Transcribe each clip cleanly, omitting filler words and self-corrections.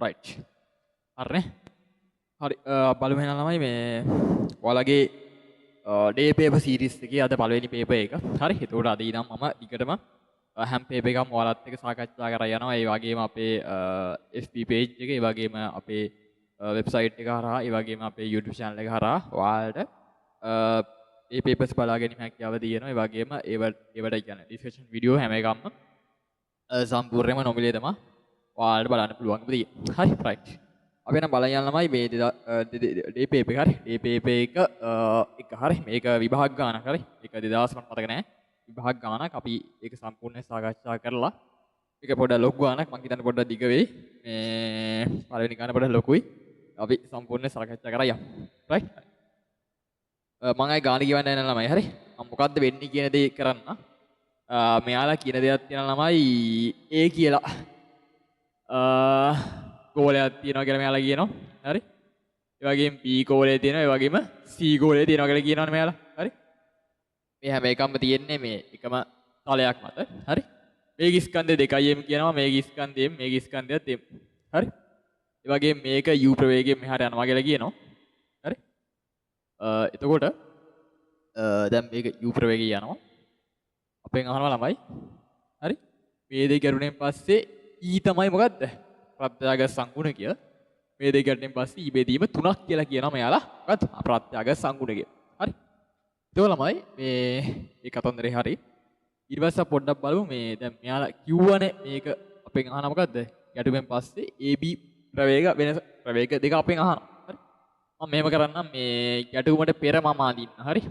right හරිනේ හරි බලමු එහෙනම් ළමයි මේ ඔයාලගේ day paper series එකේ අද පළවෙනි paper එක හරි එතකොට අද ඉඳන් මම ටිකටම හැම paper එකක්ම ඔයාලත් එක්ක සාකච්ඡා කරලා යනවා ඒ වගේම අපේ FB page එක ඒ වගේම අපේ website එක හරහා ඒ වගේම අපේ YouTube channel එක හරහා ඔයාලට මේ papers බලා ගැනීම හැකියාව තියෙනවා ඒ වගේම ඒවට කියන්නේ discussion video හැම එකක්ම සම්පූර්ණයෙන්ම නොමිලේ තමයි ඔයාලට බලන්න පුළුවන් තියෙන්නේ. හරි right. අපි නම් බලන් යන ළමයි මේ day paper එක හරි. day paper එක හරි. මේක විභාග ගානක් හරි. ඒක 2000 මට මතක නැහැ. විභාග ගානක් අපි ඒක සම්පූර්ණයෙන් සාකච්ඡා කරලා ඒක පොඩ්ඩක් ලොකු ගානක් මම හිතන්නේ පොඩ්ඩක් දිග වෙයි. මේ පළවෙනි ගාන පොඩ්ඩක් ලොකුයි. අපි සම්පූර්ණයෙන් සාකච්ඡා කරා යමු. right. මම අය ගාන කියවන්න යන ළමයි හරි. මම මොකද්ද වෙන්නේ කියන දේ කරන්න. මෙයාලා කියන දේක් තියෙනවා ළමයි A කියලා. ගෝලයක් තියෙනවා කියලා මෙයාලා කියනවා. හරි. ඒ වගේම B ගෝලය තියෙනවා. ඒ වගේම C ගෝලය තියෙනවා කියලා කියනවනේ මෙයාලා. හරි. මේ හැම එකක්ම තියෙන්නේ මේ එකම තලයක් මත. හරි. මේක ස්කන්ධය 2m කියනවා. මේක ස්කන්ධය m මේක ස්කන්ධයත් m. හරි. ඒ වගේම මේක u ප්‍රවේගයෙන් මෙහාට යනවා කියලා කියනවා. හරි. එතකොට දැන් මේක u ප්‍රවේගය යනවා. අපෙන් අහනවා ළමයි. හරි. මේ දෙක කරුණෙන් පස්සේ E තමයි මොකද්ද? ප්‍රත්‍යාග සංගුණකය. මේ දෙක කරුණෙන් පස්සේ E බෙදීම 3ක් කියලා කියනවා මෙයාලා. මොකද්ද? ප්‍රත්‍යාග සංගුණකය. හරි. ඒක ළමයි මේ කතන්දරේ හරි. ඊට පස්සේ පොඩ්ඩක් බලමු මේ දැන් මෙයාලා කිව්වනේ මේක අපෙන් අහන මොකද්ද? ගැටුමෙන් පස්සේ AB ප්‍රවේග වෙනස ප්‍රවේග දෙක අපෙන් අහනවා. හරි. මම මෙහෙම කරන්නම් මේ ගැටුමට පෙර මම අඳින්න. හරි.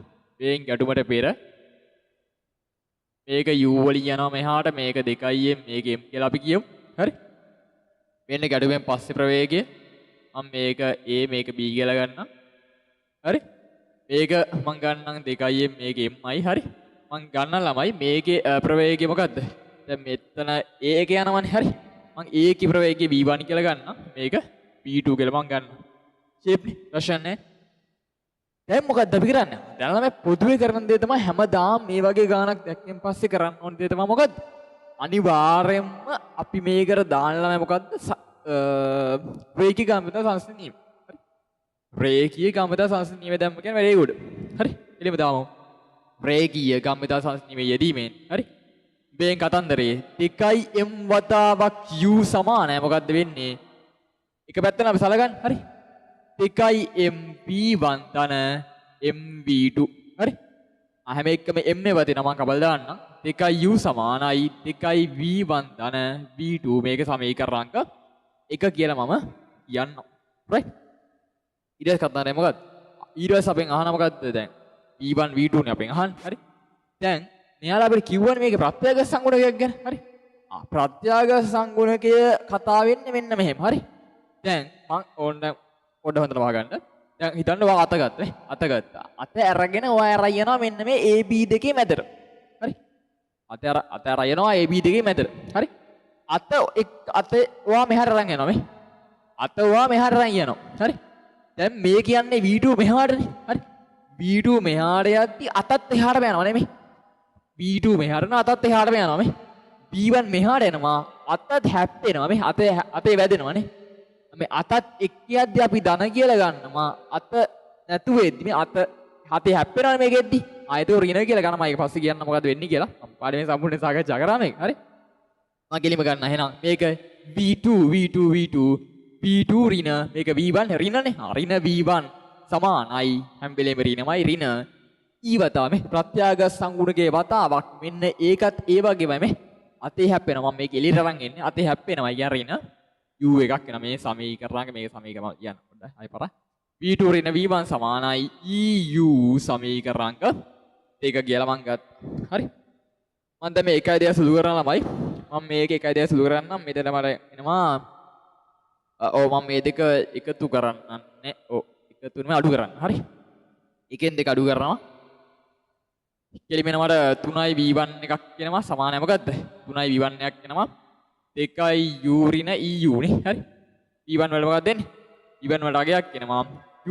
මේෙන් ගැටුමට පෙර මේක u වලින් යනවා මෙහාට මේක 2m මේක m කියලා අපි කියමු. හරි. මෙන්න ගැටුමෙන් පස්සේ ප්‍රවේගය මම මේක a මේක b කියලා ගන්නම්. හරි. මේක මම ගන්නම් 2m මේක mයි. හරි. මම ගන්න ළමයි මේකේ ප්‍රවේගය මොකද්ද? දැන් මෙතන a එක යනවනේ. හරි. මම a කි ප්‍රවේගය b1 කියලා ගන්නම්. මේක b2 කියලා මම ගන්නවා. ෂේප් නේ ප්‍රශ්න නැහැ. දැන් මොකක්ද අපි කරන්නේ? දැන් ළමයි පොදුවේ කරන දේ තමයි හැමදාම මේ වගේ ගානක් දැක්කෙන් පස්සේ කරන්න ඕන දේ තමයි මොකද්ද? අනිවාර්යයෙන්ම අපි මේකට දාන්න ළමයි මොකද්ද? රේඛීය ගාමිතා සංස්කෘතිය. හරි. රේඛීය ගාමිතා සංස්කෘතිය දැම්ම කියන්නේ very good. හරි. එළිම දාමු. රේඛීය ගාමිතා සංස්කෘතිය යෙදීමෙන්. හරි. මේෙන් කතන්දරේ 2m වතාවක් u සමානයි මොකද්ද වෙන්නේ? එක පැත්තට අපි සලගන්න. හරි. 2mv1 ධන mv2 හරි හැම එකම m එක තියෙනවා මම කබල් දාන්නම් 2u සමානයි 2v1 ධන v2 මේක සමීකරණාංක 1 කියලා මම කියන්නම් right ඊට පස්සේ කතානේ මොකද්ද ඊට පස්සේ අපෙන් අහන මොකද්ද දැන් v1 v2 නේ අපෙන් අහන්නේ හරි දැන් මෙයාලා අපිට කිව්වනේ මේකේ ප්‍රත්‍යාග සංගුණකයක් ගැන හරි ප්‍රත්‍යාග සංගුණකය කතා වෙන්නේ මෙන්න මෙහෙම හරි දැන් මම ඕන පොඩ්ඩ හොඳට වහගන්න. දැන් හිතන්න ඔයා අත ගත්තා නේ. අත ගත්තා. අත අරගෙන ඔයා අරන් යනවා මෙන්න මේ AB දෙකේ මැදට. හරි. අත අරන් යනවා AB දෙකේ මැදට. හරි. අත ඔයා මෙහාට අරන් යනවා මේ. අත ඔයා මෙහාට අරන් යනවා. හරි. දැන් මේ කියන්නේ V2 මෙහාටනේ. හරි. V2 මෙහාට යද්දි අතත් එහාටම යනවා නේ මේ. V2 මෙහාට යනවා අතත් එහාටම යනවා මේ. V1 මෙහාට එනවා අතත් හැප්පෙනවා මේ. අතේ වැදෙනවා නේ. මේ අතත් එක්ක යද්දි අපි ධන කියලා ගන්නවා අත නැතුව එද්දි මේ අත හතේ හැප්පෙනවනේ මේකෙද්දි ආයෙත් ඍණ කියලා ගන්න මම ඒක පස්සේ කියන්න මොකද වෙන්නේ කියලා මම පාඩමේ සම්පූර්ණ සාකච්ඡා කරා මේක හරි මම කෙලිම ගන්න එහෙනම් මේක v2 v2 ඍණ මේක v1 ඍණනේ ඍණ v1 සමානයි හැම වෙලේම ඍණමයි ඍණ ඊවතා මේ ප්‍රත්‍යාග සංගුණකේ වතාවක් මෙන්න ඒකත් ඒ වගේමයි මේ අතේ හැප්පෙනවා මම මේක එළියට අරන් එන්නේ අතේ හැප්පෙනවා කියන ඍණ u එකක් වෙන මේ සමීකරණාංග මේක සමීකරණ කියන්න පොඩ්ඩයි ආයි පාර v2 ඍණ v1 සමානයි eu සමීකරණාංග දෙක කියලා මම ගත්තා හරි මම දැන් මේ 1 දෙයක් සුදු කරන ළමයි මම මේක 1 දෙයක් සුදු කරන්නම් මෙතන මට එනවා මම මේ දෙක එකතු කරන්නන්නේ එකතුනේ අඩු කරන්න හරි එකෙන් දෙක අඩු කරනවා කෙලිමෙන මට 3යි v1 එකක් කියනවා සමානයි මොකද්ද 3යි v1 එකක් කියනවා 2යි u ඍණ eu නේ හරි v1 වල මොකක්ද දෙන්නේ v1 වලට අගයක් කියනවා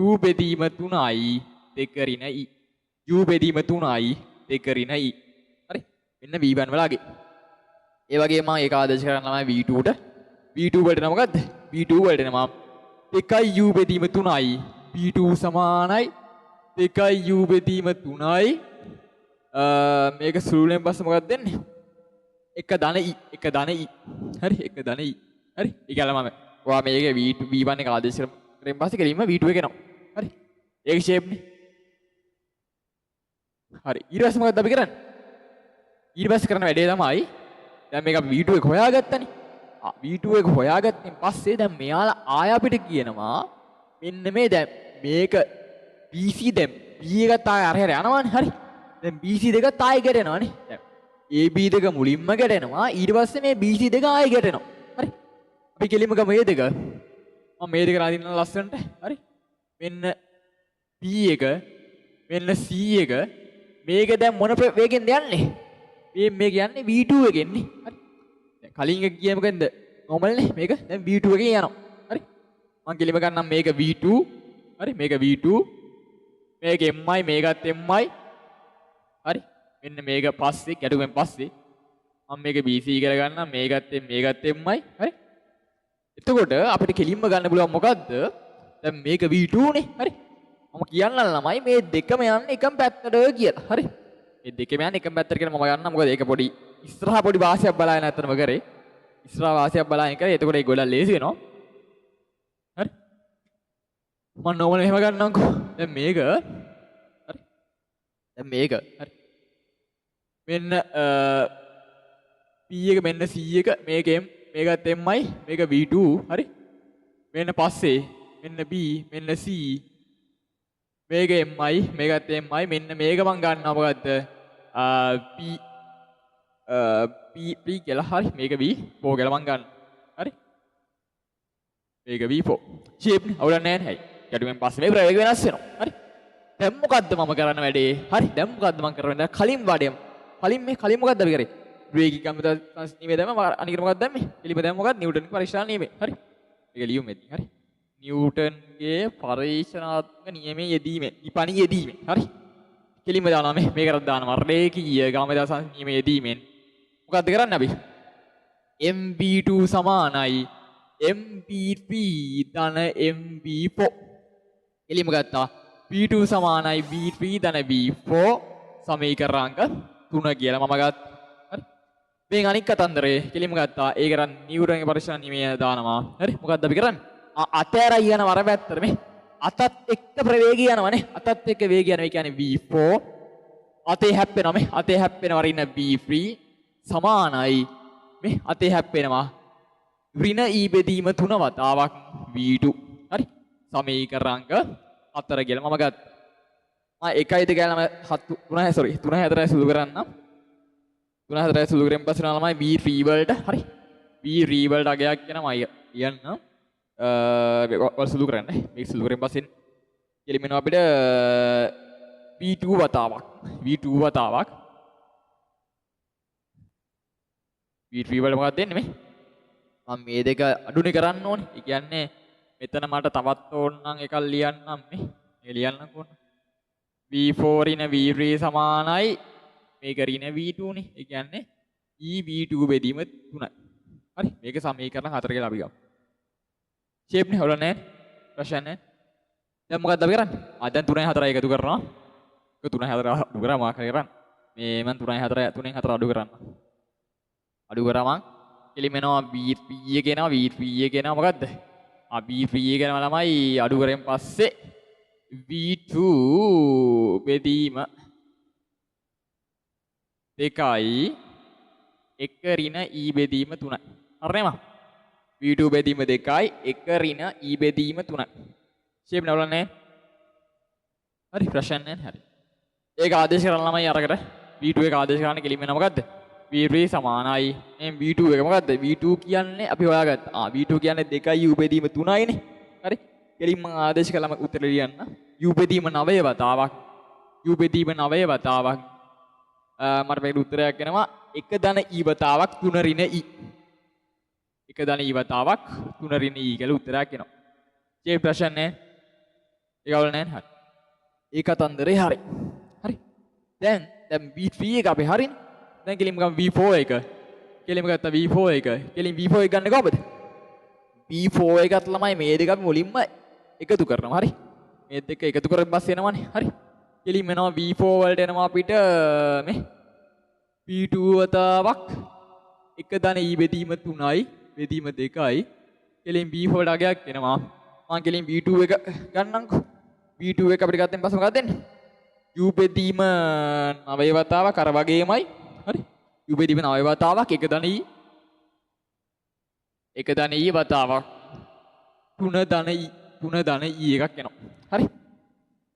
u බෙදීම 3යි 2 ඍණ e u බෙදීම 3යි 2 ඍණ e හරි මෙන්න v1 වල අගේ ඒ වගේම මම ඒක ආදේශ කරන්න ළමයි v2 ට V2 වලට නම මොකද්ද? V2 වලට නම 2u බෙදීම 3යි. V2 සමානයි 2u බෙදීම 3යි. මේක සුළුලෙන් පස්සේ මොකක්ද දෙන්නේ? 1 ධන e 1 ධන e. හරි 1 ධන e. හරි. ඊගල මම ඔයා මේක V2 V1 එක ආදේශ කරෙන් පස්සේ කෙලින්ම V2 එක එනවා. හරි. ඒක ෂේප් නේ. හරි. ඊට පස්සේ මොකක්ද අපි කරන්නේ? ඊට පස්සේ කරන වැඩේ තමයි දැන් මේක අපි V2 එක හොයාගත්තනේ. V2 එක හොයාගත්තෙන් පස්සේ දැන් මෙයාලා ආය අපිට කියනවා මෙන්න මේ දැන් මේක BC දැන් B එකත් ආය අරහැර යනවානේ. හරි. දැන් BC දෙකත් ආය ගැටෙනවානේ. දැන් AB දෙක මුලින්ම ගැටෙනවා. ඊට පස්සේ මේ BC දෙක ආය ගැටෙනවා. හරි. අපි කෙලින්ම ගමු මේ දෙක. මම මේ දෙක රාදින්න ලස්සනට. හරි. මෙන්න P එක මෙන්න C එක මේක දැන් මොන වේගෙන්ද යන්නේ? මේක යන්නේ V2 එකෙන් නේ. හරි. දැන් කලින් එක ගියේ මොකෙන්ද? normal නේ. මේක දැන් V2 එකෙන් යනවා. හරි. මම කෙලිම ගන්නම් මේක V2. හරි. මේක V2. මේක MI මේකත් MI. හරි. මෙන්න මේක පස්සේ ගැටුවෙන් පස්සේ මම මේක BC කියලා ගන්නම්. මේකත් MI. හරි. එතකොට අපිට කෙලින්ම ගන්න පුළුවන් මොකද්ද? දැන් මේක V2 නේ. හරි. මම කියන්න ළමයි මේ දෙකම යන්නේ එකම පැත්තට කියලා. හරි. මේ දෙකම යන්නේ එකම පැත්තට කියලා මම ගන්නවා. මොකද ඒක පොඩි ඉස්සරහා පොඩි වාසියක් බලාගෙන නැත්තනම කරේ. ඉස්සරහා වාසියක් බලාගෙන කරේ. එතකොට ඒක ගොඩක් ලේසි වෙනවා. හරි. මම නෝමල් එහෙම ගන්නම්කෝ. දැන් මේක හරි. දැන් මේක හරි. මෙන්න P එක මෙන්න C එක මේකෙන් මේකත් MI මේක V2 හරි. මෙන්න පස්සේ මෙන්න B මෙන්න C මේක MI මේකත් MI මෙන්න මේක මම ගන්නවා මොකද්ද P කියලා හරි මේක V4 කියලා මම ගන්න හරි මේක V4 shape නේ අවුලක් නැහැ නේ හරි ගැටුවෙන් පස්සේ මේ ප්‍රවේගය වෙනස් වෙනවා හරි දැන් මොකද්ද මම කරන්න වැඩේ හරි දැන් මොකද්ද මම කරන්නේ කලින් වඩේ කලින් මොකද්ද අපි කරේ ප්‍රවේගික ගම්මිත නියමය දැම්ම අනිකට මොකක්ද දැම්මේ පිළිම දැම්ම මොකක්ද නිව්ටන්ගේ පරීක්ෂණ නියමය හරි මේක ලියමු මෙතන හරි නිව්ටන්ගේ පරීක්ෂණාත්මක නියමයේ යෙදීමෙන් ඉපණි යෙදීමෙන් හරි කෙලින්ම දානවා මේකට දානවා රේඛීය ගාමිත නියමයේ යෙදීමෙන් මොකද්ද කරන්නේ අපි MB2 සමානයි MB3 ධන MB4 කෙලින්ම ගත්තා B2 සමානයි B3 ධන B4 සමීකරණාංක 3 කියලා මම ගත්තා හරි මේ අනික් කතන්දරේ කෙලින්ම ගත්තා ඒක කරන් නිව්ටන්ගේ පරීක්ෂණ නියමය දානවා හරි මොකද්ද අපි කරන්නේ අතෑරයි යන වර පැත්තට මේ අතත් එක්ක ප්‍රවේගය යනවනේ අතත් එක්ක වේගය යනවා ඒ කියන්නේ V4 අතේ හැප්පෙනවා මේ අතේ හැප්පෙනවා රින B3 සමානයි මේ අතේ හැප්පෙනවා ඍණ E බෙදීම 3 වතාවක් V2 හරි සමීකරණාංක 4 කියලා මම ගත්තා මම 1යි 2 කියලා 3 4 සුදු කරන්නම් 3 4 සුදු කරෙන් පස්සේ ළමයි V3 වලට හරි V3 වලට අගයක් යනවා කියන්න වල සුදු කරන්න මේක සුදු කරෙන් පස්සේ කෙලිමෙනවා අපිට V2 වතාවක් V2 වතාවක් V3 වල මොකක්ද දෙන්නේ මේ මම මේ දෙක අඩුනේ කරන්න ඕනේ. ඒ කියන්නේ මෙතන මට තවත් ඕන නම් එකක් ලියන්නම් මේ ලියන්නම්කෝ. V4 රින V3 සමානයි මේක රින V2 නේ. ඒ කියන්නේ E V2 බෙදීම 3යි. හරි. මේක සමීකරණ 4 කියලා අපි ගමු. shape නේ හොල නැහැ. ප්‍රශ්න නැහැ. දැන් මොකක්ද අපි කරන්නේ? දැන් 3යි 4යි එකතු කරනවා. ඒක 3යි 4 අඩු කරා මොකක් හරි කරන්න. මේ මම 3යි 4 අඩු කරන්න. අඩු කරාම කෙලිමෙනවා V3 එක එනවා V3 එක එනවා මොකද්ද? V3 එක එනවා ළමයි අඩු කරෙන් පස්සේ V2 බෙදීම 2යි 1 ඍණ E බෙදීම 3යි. හරිනේ මම? V2 බෙදීම 2යි 1 ඍණ E බෙදීම 3යි. shape නවලන්නේ. හරි ප්‍රශ්න නැහැ හරි. ඒක ආදේශ කරන ළමයි අරකට V2 එක ආදේශ කරන්න කෙලිමෙනවා මොකද්ද? V3 සමානයි මේ V2 එක මොකද්ද V2 කියන්නේ අපි හොයාගත්තා V2 කියන්නේ 2යි U බෙදීම 3යි නේ හරි කෙලින්ම ආදේශ කළම උත්තර ලියන්න U බෙදීම 9 වතාවක් U බෙදීම 9 වතාවක් මට මේකට උත්තරයක් එනවා 1 ධන E වතාවක් 3 ඍණ E 1 ධන E වතාවක් 3 ඍණ E කියලා උත්තරයක් එනවා ඒ ප්‍රශ්න නෑ ඒකවල නෑ හරි ඒ කතන්දරේ හරි දැන් V3 එක අපි හරිනේ දැන් කෙලින්ම ගමු V4 එක. කෙලින්ම ගත්තා V4 එක. කෙලින් V4 එක ගන්න කොහොමද? B4 එකත් ළමයි මේ දෙක අපි මුලින්ම එකතු කරනවා. හරි. මේ දෙක එකතු කරලා පස්සේ එනවනේ. හරි. කෙලින්ම එනවා B4 වලට එනවා අපිට මේ B2 වතාවක් එක ධන E බෙදීම 3යි බෙදීම 2යි. කෙලින් B4 වලට අගයක් එනවා. මම කෙලින් B2 එක ගන්නම්කෝ. B2 එක අපිට ගත්තෙන් පස්සේ මොකක්ද දෙන්නේ? U බෙදීම 9 වතාවක් අර වගේමයි. හරි. U බෙදීම 9 වතාවක් එක ධන E එක ධන E වතාවක් 3 ධන E එකක් එනවා. හරි.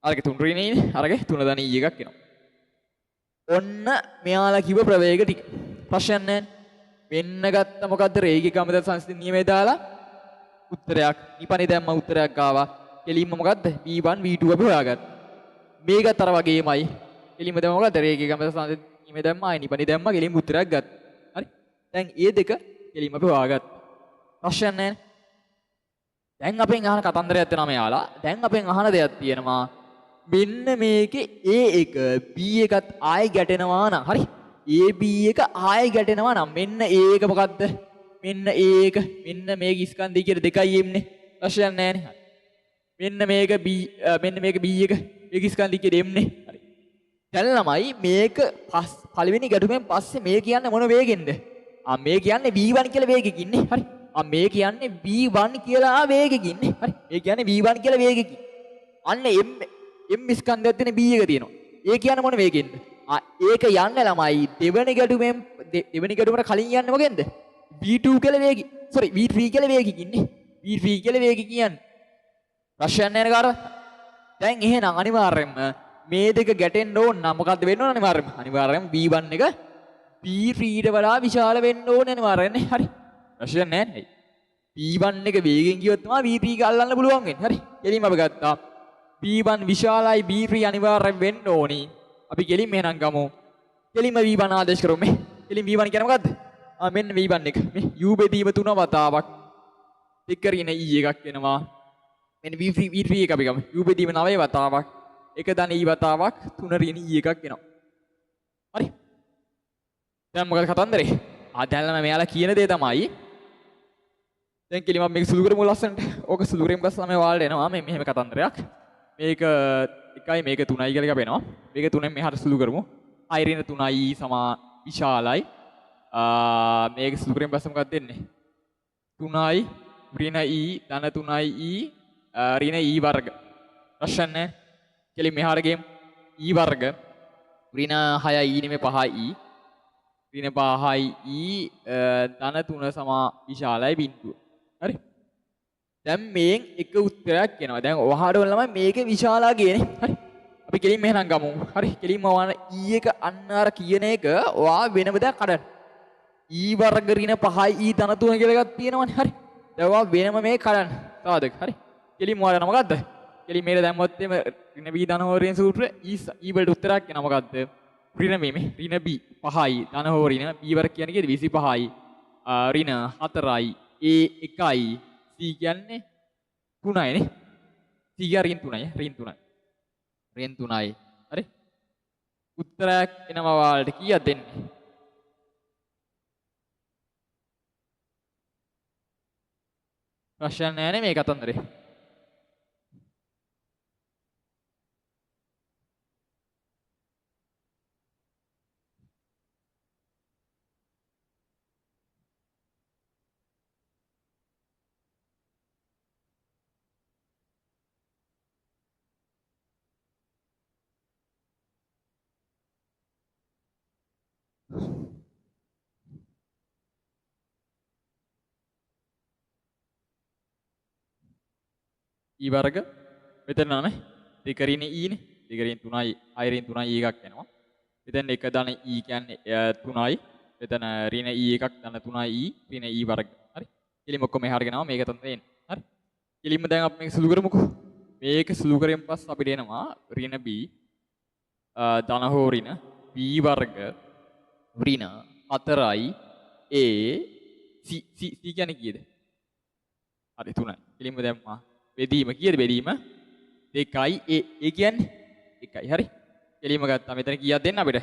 අරගේ 3 රිනේ නේ. අරගේ 3 ධන E එකක් එනවා. ඔන්න මෙයාලා කිව්ව ප්‍රවේග ටික. ප්‍රශ්න නැහැ. වෙන්න ගත්ත මොකද්ද රේඛික ගමන සංසිද්ධි නියමයේ දාලා උත්තරයක් නිපනි දැම්ම උත්තරයක් ආවා. කෙලින්ම මොකද්ද? V1 V2 අපි හොයාගත්තා. මේකත් අර වගේමයි. කෙලින්ම දැම්ම මොකද්ද? රේඛික ගමන සංසිද්ධි නියමයේ දැම්ම ආයි නිපනි දැම්ම කෙලින්ම උත්තරයක් ගත්තා. හරි. දැන් මේ දෙක කෙලින්ම අපි හොයාගත්තා. ප්‍රශ්න නැහැ. දැන් අපෙන් අහන කතන්දරයක් තියෙනවා මෙයාලා. දැන් අපෙන් අහන දෙයක් තියෙනවා. මෙන්න මේකේ A එක B එකත් ආයි ගැටෙනවා නම් හරි. A B එක ආයි ගැටෙනවා නම් මෙන්න A එක මොකද්ද? මෙන්න A එක මෙන්න මේක ස්කන්ධය කියලා දෙකයි එන්නේ. ප්‍රශ්නයක් නැහැ නේ. මෙන්න මේක B මෙන්න මේක B එක මේක ස්කන්ධය කියලා එන්නේ. හරි. දැන් ළමයි මේක පළවෙනි ගැටුමෙන් පස්සේ මේ කියන්නේ මොන වේගෙන්ද? මේ කියන්නේ B1 කියලා වේගකින් නේ. හරි. මේ කියන්නේ B1 කියලා වේගකින් නේ. හරි. මේ කියන්නේ B1 කියලා වේගකින්. අන්න M ස්කන්ධයක් තියෙන B එක තියෙනවා. ඒ කියන්නේ මොන වේගෙන්ද? ඒක යන්නේ ළමයි දෙවෙනි ගැටුමට කලින් යන්නේ මොකෙන්ද? V2 කියලා වේගي. sorry V3 කියලා වේගකින් නේ. V3 කියලා වේගකින් කියන්නේ. ප්‍රශ්නයක් නැහැ නේද කාටවත්? දැන් එහෙනම් අනිවාර්යෙන්ම මේ දෙක ගැටෙන්න ඕන නම් මොකද්ද වෙන්න ඕන අනිවාර්යෙන්ම? අනිවාර්යෙන්ම B1 එක B3ට වඩා විශාල වෙන්න ඕනේ අනිවාර්යෙන්ම නේ. හරි. ප්‍රශ්නයක් නැහැ නේ. B1 එක වේගෙන් ගියොත් තමයි V3 එක අල්ලන්න පුළුවන් වෙන්නේ. හරි. එළින්ම අපි ගත්තා. B1 විශාලයි B3 අනිවාර්යෙන් වෙන්න ඕනි. අපි කෙලින්ම එහෙනම් ගමු. කෙලින්ම V1 ආදේශ කරමු මේ. කෙලින් V1 කියන්නේ මොකද්ද? මෙන්න V1 එක. මේ U බෙදීම 3 වතාවක්. එක ඍණ E එකක් එනවා. මෙන්න V3 එක අපි ගමු. U බෙදීම 9 වතාවක්. එක ධන E වතාවක් 3 ඍණ E එකක් එනවා. හරි. දැන් මොකද කතන්දරේ? දැන් මෙයාලා කියන දේ තමයි දැන් කෙලින්ම මේක සුළු කරමු ලස්සනට. ඕක සුළු කරෙන් පස්සේ තමයි ඔයාලට එනවා මේ මෙහෙම කතන්දරයක්. මේක 1යි මේක 3යි කියලා අපේනවා. මේක 3ෙන් මෙහාට සුළු කරමු. I ඍණ 3i සමා විශාලයි. මේක සුළු කරෙන් පස්සේ මොකක්ද දෙන්නේ? 3i ඍණ e ධන 3i ඍණ e වර්ග. ප්‍රශ්න නැහැ. කෙලින් මෙහාට ගේමු. e වර්ග ඍණ 6i නෙමෙයි 5i. ඍණ 5i ධන 3 සමා විශාලයි බිංදුව. හරි. දැන් මේන් එක උත්තරයක් එනවා. දැන් ඔහාට ඕන ළමයි මේකේ විශාලා කියන්නේ. හරි. අපි කෙලින්ම එහෙනම් ගමු. හරි. කෙලින්ම ඔයාන E එක අන්න අර කියන එක ඔයා වෙනම දෙයක් කඩන්න. E වර්ග ඍණ 5i ධන 3 කියලා එකක් තියෙනවනේ. හරි. දැන් ඔයා වෙනම මේක කඩන්න. තවද? හරි. කෙලින්ම ඔයාලා මොකද්ද? කෙලින් මේක දැම්මොත් එimhe ඍණ b ධන හෝරයෙන් සූත්‍රය E වලට උත්තරයක් එනවා මොකද්ද? ඍණ මේ ඍණ b 5i ධන හෝ ඍණ b වර්ග කියන්නේ 25i ඍණ 4i a 1i C කියන්නේ 3යි නේ. C කියන්නේ ඍණ 3යි. ඍණ 3යි. ඍණ 3යි. හරි. උත්තරයක් එනවා ඔයාලට කීයක් දෙන්නේ? ප්‍රශ්න නැහැ නේ මේ කතන්දරේ. E වර්ග මෙතන නම දෙක ඍණ E නේ. දෙක ඍණ 3යි 6 ඍණ 3යි එකක් එනවා. මෙතන එක ධන E කියන්නේ 3යි. මෙතන ඍණ E එකක් ධන 3යි ඍණ E වර්ග. හරි. කෙලිම ඔක්කොම එහාට ගෙනවා මේක තමයි එන්නේ. හරි. කෙලින්ම දැන් අපි මේක සුළු කරමුකෝ. මේක සුළු කරෙන් පස්සේ අපිට එනවා ඍණ B ධන හෝ ඍණ B වර්ග ඍණ 4යි A C කියන්නේ කීයද? හරි 3යි. කෙලින්ම දැම්මා. බෙදීම කීයද බෙදීම? 2යි A කියන්නේ 1යි. හරි. කෙලින්ම ගත්තා. මෙතන කීයක් දෙන්න අපිට?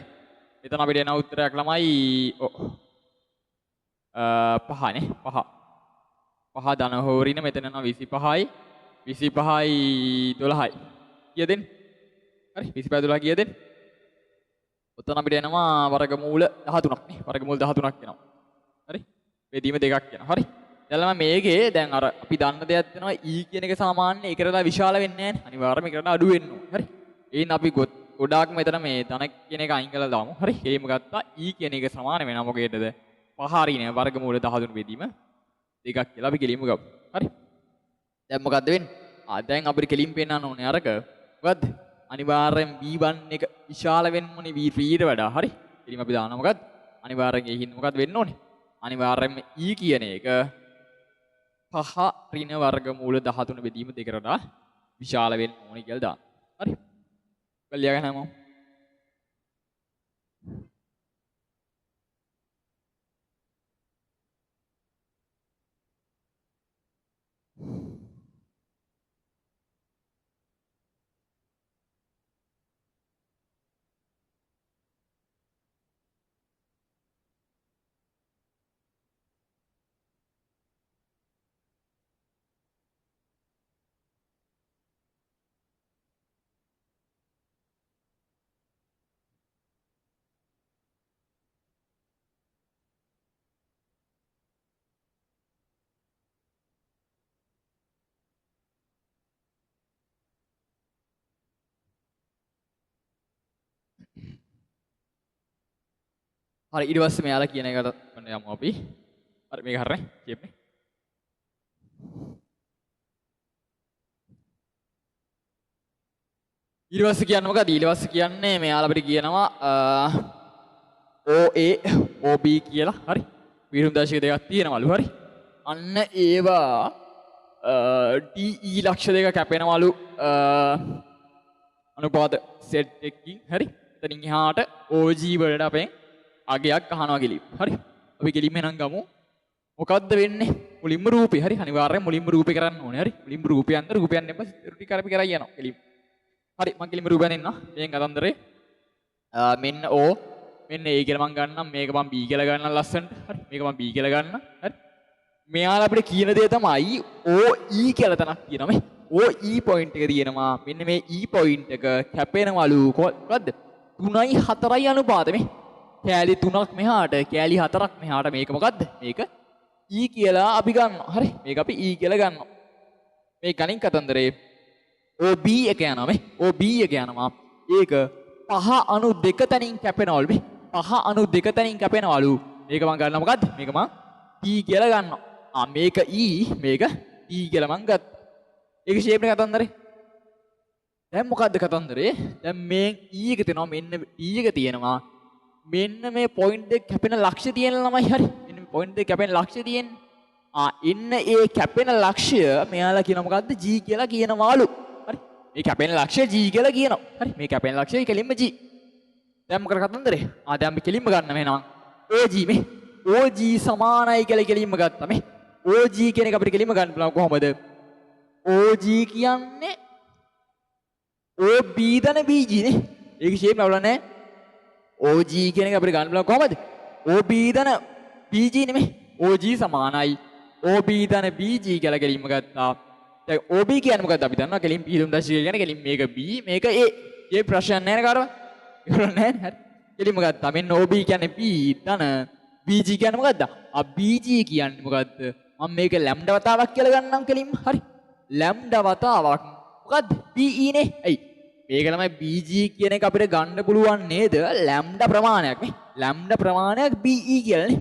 මෙතන අපිට එන උත්තරයක් ළමයි 5 නේ. 5 පහ ධන හෝරින මෙතන නම් 25යි 25යි 12යි. කීයද එන්නේ? හරි 25 12 කීයද එන්නේ? ඔතන අපිට එනවා වර්ගමූල 13ක් නේ. වර්ගමූල 13ක් එනවා. හරි? බෙදීම දෙකක් එනවා. හරි? දැන් මේකේ දැන් අර අපි දන්න දෙයක් වෙනවා e කියන එක සාමාන්‍ය එකටලා විශාල වෙන්නේ නැහැ නේ. අනිවාර්යයෙන්ම එකකට අඩු වෙන්න ඕනේ. හරි? එහෙනම් අපි ගොඩාක් මෙතන මේ ධන කියන එක අයින් කරලා දාමු. හරි? එහෙම ගත්තා e කියන එක සමාන වෙනවා මොකේද? පහ හරිනේ වර්ගමූල 13 බෙදීම දෙකක් කියලා අපි කෙලින්ම ගමු. හරි? දැන් මොකද්ද වෙන්නේ? දැන් අපිට කෙලින් පෙන්නන්න ඕනේ අරක. මොකද්ද? අනිවාර්යෙන් V1 එක විශාල වෙන්න ඕනේ V3 ට වඩා. හරි? කෙලින්ම අපි දානවා මොකද්ද? අනිවාර්යෙන් ඒ හින්දා මොකද්ද වෙන්න ඕනේ? අනිවාර්යෙන්ම e කියන එක පහ ඍණ වර්ගමූල 13 බෙදීම දෙකට වඩා විශාල වෙන්න ඕනේ කියලා දාන්න. හරි? කල්ලියා ගන්නම. හරි ඊට පස්සේ මෙයාලා කියන එකට ඔන්න යමු අපි. හරි මේක හරිනේ කියපනේ. ඊට පස්සේ කියන්නේ මොකද? ඊට පස්සේ කියන්නේ මෙයාලා අපිට කියනවා OA OB කියලා. හරි. විරුම් දශක දෙකක් තියෙනවලු. හරි. අන්න ඒවා DE ලක්ෂ දෙක කැපෙනවලු අනුපාත සෙට් එකකින්. හරි. එතනින් එහාට OG වලට අපෙන් අගයක් අහනවා කෙලින්. හරි. අපි කෙලින්ම එනම් ගමු. මොකද්ද වෙන්නේ? මුලින්ම රූපේ. හරි. අනිවාර්යෙන් මුලින්ම රූපේ කරන්න ඕනේ. හරි. මුලින්ම රූපයන්ද රූපයන් එක්ක ටික කරපි කරා යනවා කෙලින්. හරි. මම කෙලින්ම රූපයන් එන්න. මේෙන් කතන්දරේ මෙන්න O මෙන්න A කියලා මම ගන්නම්. මේක මම B කියලා ගන්නම් ලස්සනට. හරි. මේක මම B කියලා ගන්නම්. හරි. මෙයාලා අපිට කියන දේ තමයි OE කියලා තනක් කියනවා මේ. OE පොයින්ට් එක තියෙනවා. මෙන්න මේ E පොයින්ට් එක කැපෙනවලු කොහොමද? 3යි 4යි අනුපාතෙ මේ. කෑලි 3ක් මෙහාට කෑලි 4ක් මෙහාට මේක මොකද්ද? මේක E කියලා අපි ගන්නවා. හරි. මේක අපි E කියලා ගන්නවා. මේ කණින් කතන්දරේ OB එක යනවා මේ. OB එක යනවා. ඒක පහ අණු දෙක තැනින් කැපෙනවලු මේ. පහ අණු දෙක තැනින් කැපෙනවලු. මේක මම ගන්නවා මොකද්ද? මේක මම T කියලා ගන්නවා. මේක E මේක T කියලා මම ගත්තා. ඒක ෂේප් එක කතන්දරේ. දැන් මොකද්ද කතන්දරේ? දැන් මේ E එක තියෙනවා මෙන්න T එක තියෙනවා. මෙන්න මේ පොයින්ට් එක කැපෙන ලක්ෂ්‍ය තියෙන ළමයි හරි. මෙන්න මේ පොයින්ට් එක කැපෙන ලක්ෂ්‍ය තියෙන්නේ. එන්න ඒ කැපෙන ලක්ෂ්‍ය මෙයාලා කියන මොකද්ද? G කියලා කියනවාලු. හරි. මේ කැපෙන ලක්ෂ්‍ය G කියලා කියනවා. හරි. මේ කැපෙන ලක්ෂ්‍ය කෙලින්ම G. දැන් මොකද කතන්දරේ? දැන් අපි කෙලින්ම ගන්න මෙහෙනම් OG මේ OG සමානයි කියලා කෙලින්ම ගත්තා මේ. OG කියන එක අපිට කෙලින්ම ගන්න පුළුවන් කොහොමද? OG කියන්නේ OB දන BG නේ. ඒක ෂේප් නවල නැහැ. OG කියන එක අපිට ගන්න පුළුවන් කොහමද? OB දන BG නෙමෙයි. OG සමානයි OB දන BG කියලා කෙලින්ම ගත්තා. දැන් OB කියන්නේ මොකද්ද? අපි දන්නවා කෙලින් P3.0 කියන්නේ කෙලින් මේක B මේක A. මේ ප්‍රශ්න නැහැ නේ කාටවත්? ඉවර නැහැ නේ. හරි. කෙලින්ම ගත්තා. මෙන්න OB කියන්නේ B දන BG කියන්නේ මොකද්ද? BG කියන්නේ මොකද්ද? මම මේක ලැම්ඩා වතාවක් කියලා ගන්නම් කෙලින්ම. හරි. ලැම්ඩා වතාවක් මොකද්ද? BE නේ. ඇයි? මේක තමයි BG කියන එක අපිට ගන්න පුළුවන් නේද? ලැම්ඩා ප්‍රමාණයක් නේ. ලැම්ඩා ප්‍රමාණයක් BE කියලා නේ.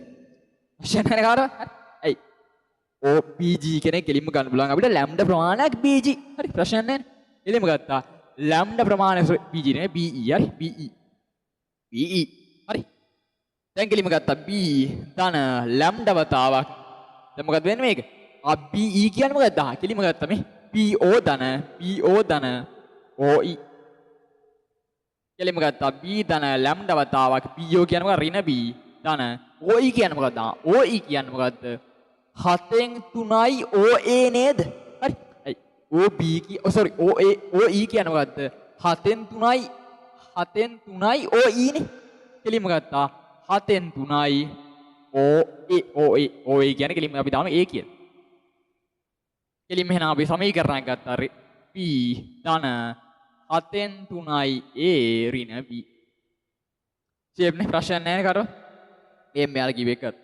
ප්‍රශ්න නැහැ කාටවත්? හරි. ඇයි? BG කියන එක කෙලින්ම ගන්න පුළුවන් අපිට ලැම්ඩා ප්‍රමාණයක් BG. හරි. ප්‍රශ්න නැහැ නේ. එලෙම ගත්තා. ලැම්ඩා ප්‍රමාණය BG නේ BE. හරි. BE. හරි. දැන් කෙලින්ම ගත්තා B ධන ලැම්ඩා වතාවක්. දැන් මොකද වෙන්නේ මේක? BE කියන්නේ මොකද්ද? කෙලින්ම ගත්තා මේ PO ධන OE. කෙලින්ම ගත්තා B ධන ලැම්ඩා වතාවක් PO කියන්නේ මොකක්ද? ඍණ B ධන OE කියන්නේ මොකද්ද? OE කියන්නේ මොකද්ද? 7න් 3යි OA නේද? හරි. හරි. OB OE කියන්නේ මොකද්ද? 7න් 3යි OE නේ. කෙලින්ම ගත්තා 7න් 3යි OA කියන්නේ කෙලින්ම අපි දාමු A කියලා. කෙලින්ම එහෙනම් අපි සමීකරණයක් ගත්තා p ධන 7න් 3යි a ඍණ b. සියප්නේ ප්‍රශ්න නැහැ කර. මේ මෙයාලා කිව්ව එකත්.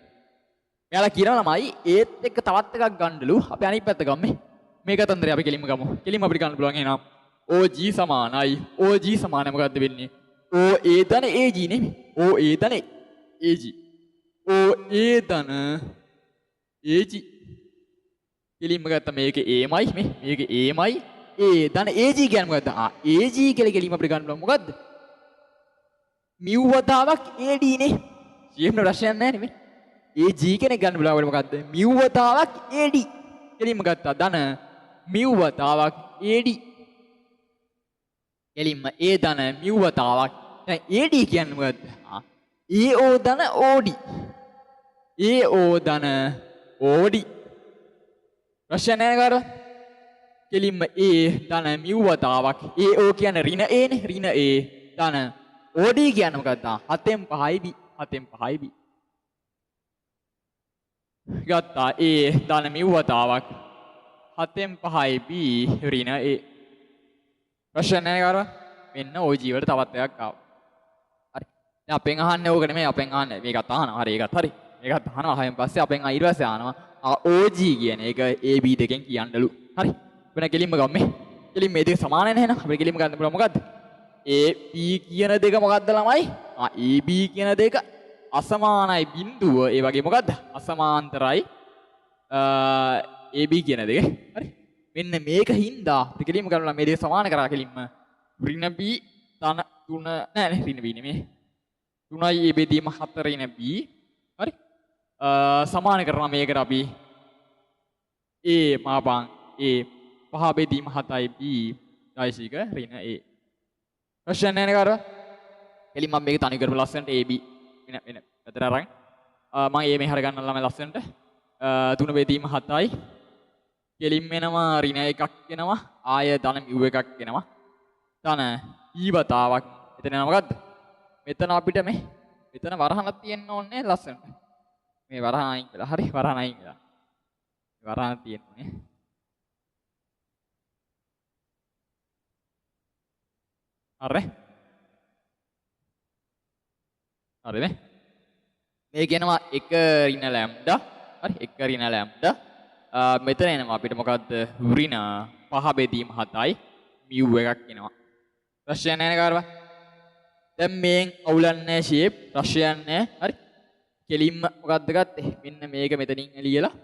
මෙයාලා කියනවා ළමයි ඒත් එක්ක තවත් එකක් ගන්නලු. අපි අනිත් පැත්ත ගමු. මේ කතන්දරය අපි කෙලින්ම ගමු. කෙලින්ම අපිට ගන්න පුළුවන් එහෙනම් OG සමානයි OG සමානයි මොකද්ද වෙන්නේ? OA ධන AG නෙමෙයි. OA ධන AG. OA ධන AG. කෙලින්ම ගත්තා මේක Aමයි මේක Aමයි A ධන AG කියන්නේ මොකද්ද? AG කියලා කෙලින්ම අපිට ගන්න පුළුවන් මොකද්ද? mu වතාවක් AD නේ. සියම්න ප්‍රශ්නයක් නැහැ නේ. AG කෙනෙක් ගන්න පුළුවන් මොකද්ද? mu වතාවක් AD. කෙලින්ම ගත්තා ධන mu වතාවක් AD. කෙලින්ම A ධන mu වතාවක්. දැන් AD කියන්නේ මොකද්ද? AO ධන OD. AO ධන OD. ප්‍රශ්න නැහැ කර. කෙලින්ම A ධන mu වතාවක් AO කියන්නේ ඍණ A නේ. ඍණ A ධන OD කියන්නේ මොකද්ද? 7න් 5යි B. 7න් 5යි B. ගත්තා A ධන mu වතාවක් 7න් 5යි B ඍණ A. ප්‍රශ්න නැහැ කර. මෙන්න OG වලට තවත් එකක් ආවා. හරි. දැන් අපෙන් අහන්නේ ඕක නෙමෙයි අපෙන් අහන්නේ. මේකත් අහනවා. හරි ඒකත් හරි. මේකත් අහනවා. හයෙන් පස්සේ අපෙන් ඊට පස්සේ අහනවා OG කියන එක AB දෙකෙන් කියන්නලු. හරි. වෙන කෙලින්ම ගමු. කෙලින්ම මේ දෙක සමාන නැහැ නේද? අපිට කෙලින්ම ගන්න පුළුවන් මොකද්ද? AB කියන දෙක මොකද්ද ළමයි? AB කියන දෙක අසමානයි බිඳුව. ඒ වගේ මොකද්ද? අසමාන්තරයි AB කියන දෙක. හරි. මෙන්න මේක හින්දා අපි කෙලින්ම ගන්නවා මේ දෙක සමාන කරා කෙලින්ම. ඍණ B ධන 3 නෑ නේ ඍණ B නෙමෙයි. 3යි A බෙදීම 4 ඍණ B. හරි. සමාන කරනවා මේකට අපි A මාපං A 5 බෙදීම 7යි B දායිසික ඍණ A. ප්‍රශ්න නැහැ නේද? එලි මම මේක තනි කරපු ලස්සනට AB වෙන පැත්තට අරන් මම A මේ හර ගන්නවා ළමයි ලස්සනට 3 බෙදීම 7යි කෙලින් වෙනවා ඍණ එකක් එනවා ආය ධන mu එකක් එනවා ධන E වතාවක් එතන එනවා මොකද්ද? මෙතන අපිට මෙතන වරහනක් තියෙන්න ඕනේ ලස්සනට. මේ වරහන අයින් කළා. හරි වරහන අයින් කළා. වරහන තියෙන්නේ. හරි. හරිනේ. මේ කියනවා 1 ඍණ ලැම්ඩා. හරි 1 ඍණ ලැම්ඩා. මෙතන එනවා අපිට මොකද්ද? ඍණ 5 බෙදීම 7යි mu එකක් එනවා. ප්‍රශ්න නැහැ කාරවා. දැන් මේන් අවුලන්නේ ෂේප් ප්‍රශ්නයක් නැහැ. හරි. කෙලින්ම මොකද්ද ගත්තේ? මෙන්න මේක මෙතනින් එළියලා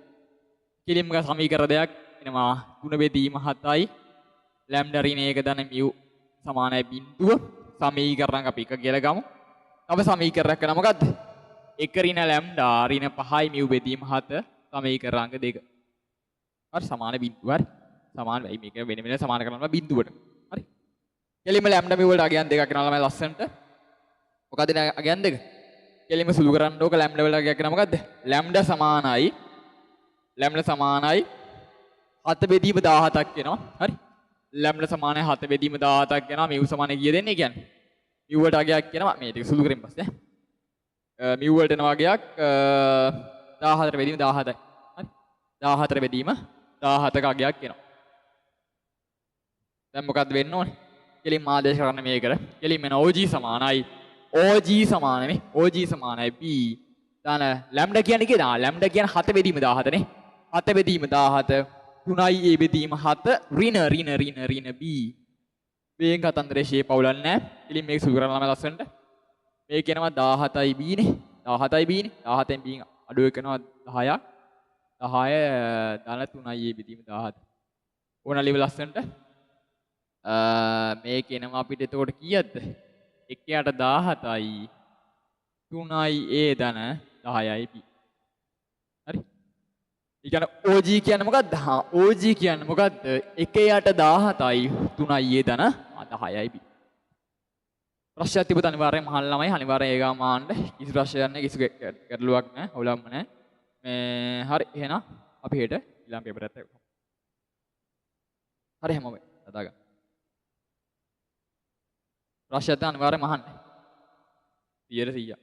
කෙලින්ම සමීකරණ දෙයක් එනවා 3 බෙදීම 7යි ලැම්ඩා ඍණ 1 ධන mu සමානයි බිඳුව. සමීකරණ අපි එක කියලා ගමු. තව සමීකරණයක් කරනවා මොකද්ද? 1 ඍණ ලැම්ඩා ඍණ 5යි mu බෙදීම 7 සමීකරණාංක 2. හරි සමාන බිඳුව. හරි. සමාන වෙයි මේක වෙන වෙන සමාන කරනවා බිඳුවට. හරි. කෙලින්ම ලැම්ඩා mu වලට අගයන් දෙකක් කරනවා ළමයි ලස්සනට. මොකද අගයන් දෙක? කෙලින්ම සුළු කරන්න ඕක ලැම්ඩා වලට අගයක් කරනවා මොකද්ද? ලැම්ඩා සමානයි 7 බෙදීම 17ක් වෙනවා. හරි. ලැම්ඩා සමානයි 7 බෙදීම 17ක් වෙනවා. mu සමානයි කීය දෙන්නේ කියන්නේ? mu වලට අගයක් කියනවා මේ ටික සුළු කරෙන් පස්සේ. mu වලට එන වගයක් 14 බෙදීම 17යි. හරි. 14 බෙදීම 17ක අගයක් එනවා. දැන් මොකද්ද වෙන්න ඕනේ? කෙලින්ම ආදේශ කරන්න මේකට. කෙලින්ම එන OG සමානයි OG සමානයි OG සමානයි B ධන ලැම්ඩා කියන්නේ කීයද? ලැම්ඩා කියන්නේ 7 බෙදීම 17 නේ. 7 බෙදීම 17 3යි A බෙදීම 7 ඍණ B. මේෙන් කතන්දරේ ෂේප් අවුලන්නේ නැහැ. ඉතින් මේක සුළු කරලා ළමයි ලස්සනට. මේක කියනවා 17යි B නේ. 17යි B නේ. 17න් B අඩුව කරනවා 10ක්. 10 ධන 3යි A බෙදීම 17. ඕන ලිව ලස්සනට. මේක එනවා අපිට එතකොට කීයද? 1ට 17යි 3යි A ධන 10යි B. හරි. ඒ කියන්නේ OG කියන්නේ මොකද්ද? OG කියන්නේ මොකද්ද? 1ට 17යි 3යි A ධන 10යි B. ප්‍රශ්නයක් තිබුණා අනිවාර්යෙන් මහල් ළමයි අනිවාර්යෙන් ඒගාම ආන්න කිසි ප්‍රශ්නයක් නැහැ කිසි ගැටලුවක් නැහැ අවුලක්ම නැහැ. මේ හරි එහෙනම් අපි හෙට ඊළඟ පේපර් එකත් එක්ක. හරි හැමෝම අදාගන්න. ප්‍රශ්නයක් අනිවාර්යෙන් අහන්න. 100%.